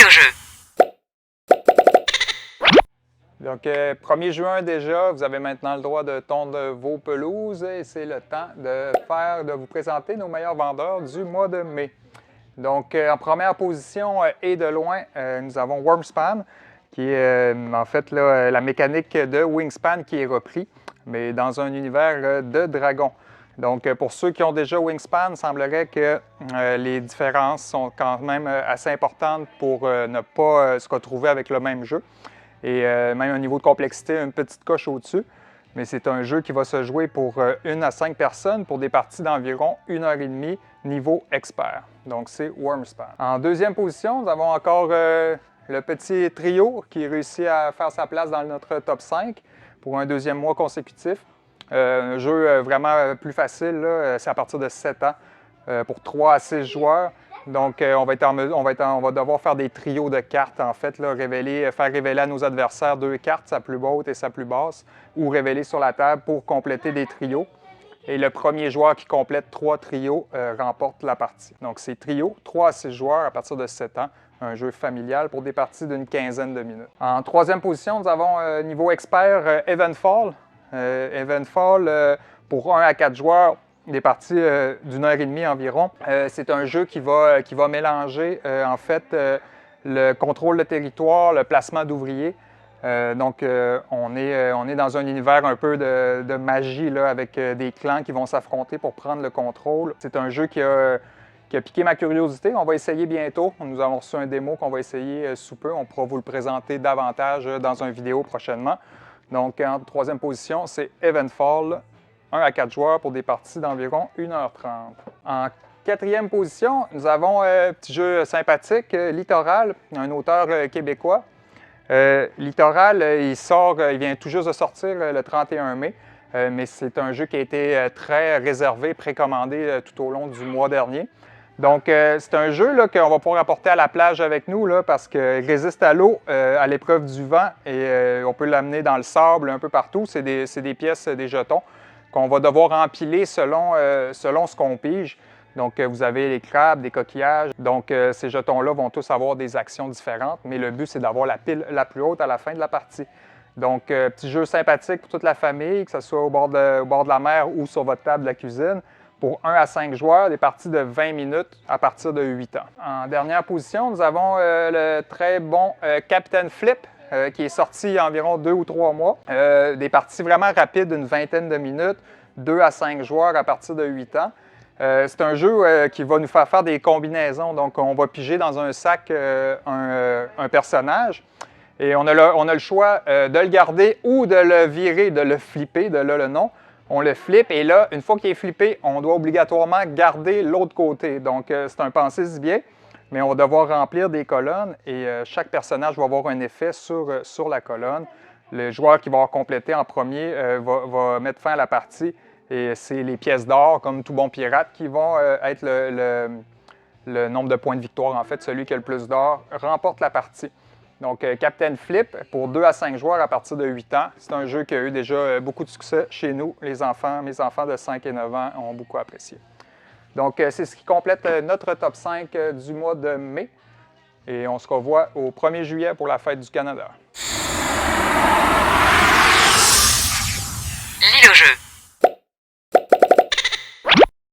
le jeu. Donc, 1er juin déjà, vous avez maintenant le droit de tondre vos pelouses et c'est le temps de vous présenter nos meilleurs vendeurs du mois de mai. Donc, en première position et de loin, nous avons Wormspan, qui est en fait là, la mécanique de Wingspan qui est repris, mais dans un univers de dragon. Donc, pour ceux qui ont déjà Wingspan, il semblerait que les différences sont quand même assez importantes pour ne pas se retrouver avec le même jeu. Et même un niveau de complexité, une petite coche au-dessus. Mais c'est un jeu qui va se jouer pour 1 à 5 personnes pour des parties d'environ 1h30 niveau expert. Donc, c'est Wormspan. En deuxième position, nous avons encore le petit trio qui réussit à faire sa place dans notre top 5 pour un deuxième mois consécutif. Un jeu vraiment plus facile, c'est à partir de 7 ans pour 3 à 6 joueurs. Donc, on va devoir faire des trios de cartes, en fait, là, faire révéler à nos adversaires 2 cartes, sa plus haute et sa plus basse, ou révéler sur la table pour compléter des trios. Et le premier joueur qui complète 3 trios remporte la partie. Donc, c'est trio, 3 à 6 joueurs à partir de 7 ans, un jeu familial pour des parties d'une quinzaine de minutes. En troisième position, nous avons niveau expert Evenfall. Evenfall, pour 1 à 4 joueurs, des parties d'une heure et demie environ. C'est un jeu qui va mélanger en fait le contrôle de territoire, le placement d'ouvriers. Donc, on est dans un univers un peu de magie là, avec des clans qui vont s'affronter pour prendre le contrôle. C'est un jeu qui a piqué ma curiosité. On va essayer bientôt. Nous avons reçu un démo qu'on va essayer sous peu. On pourra vous le présenter davantage dans une vidéo prochainement. Donc, en troisième position, c'est Evenfall. 1 à 4 joueurs pour des parties d'environ 1h30. En quatrième position, nous avons un petit jeu sympathique, Littoral, un auteur québécois. Littoral, il vient tout juste de sortir le 31 mai, mais c'est un jeu qui a été très réservé, précommandé tout au long du mois dernier. Donc, c'est un jeu qu'on va pouvoir apporter à la plage avec nous là, parce qu'il résiste à l'eau, à l'épreuve du vent, et on peut l'amener dans le sable un peu partout. C'est des pièces, des jetons qu'on va devoir empiler selon ce qu'on pige. Donc, vous avez les crabes, des coquillages. Donc, ces jetons-là vont tous avoir des actions différentes, mais le but, c'est d'avoir la pile la plus haute à la fin de la partie. Donc, petit jeu sympathique pour toute la famille, que ce soit au bord de la mer ou sur votre table de la cuisine. Pour 1 à 5 joueurs, des parties de 20 minutes à partir de 8 ans. En dernière position, nous avons le très bon Captain Flip, qui est sorti il y a environ 2 ou 3 mois. Des parties vraiment rapides d'une vingtaine de minutes, 2 à 5 joueurs à partir de 8 ans. C'est un jeu qui va nous faire des combinaisons. Donc, on va piger dans un sac un personnage et on a le choix de le garder ou de le virer, de le flipper, de là le nom. On le flippe et là, une fois qu'il est flippé, on doit obligatoirement garder l'autre côté. Donc, c'est un pensez-y bien. Mais on va devoir remplir des colonnes et chaque personnage va avoir un effet sur la colonne. Le joueur qui va avoir complété en premier va mettre fin à la partie et c'est les pièces d'or, comme tout bon pirate, qui vont être le nombre de points de victoire. En fait, celui qui a le plus d'or remporte la partie. Donc, Captain Flip, pour 2 à 5 joueurs à partir de 8 ans. C'est un jeu qui a eu déjà beaucoup de succès chez nous. Mes enfants de 5 et 9 ans ont beaucoup apprécié. Donc, c'est ce qui complète notre top 5 du mois de mai. Et on se revoit au 1er juillet pour la fête du Canada.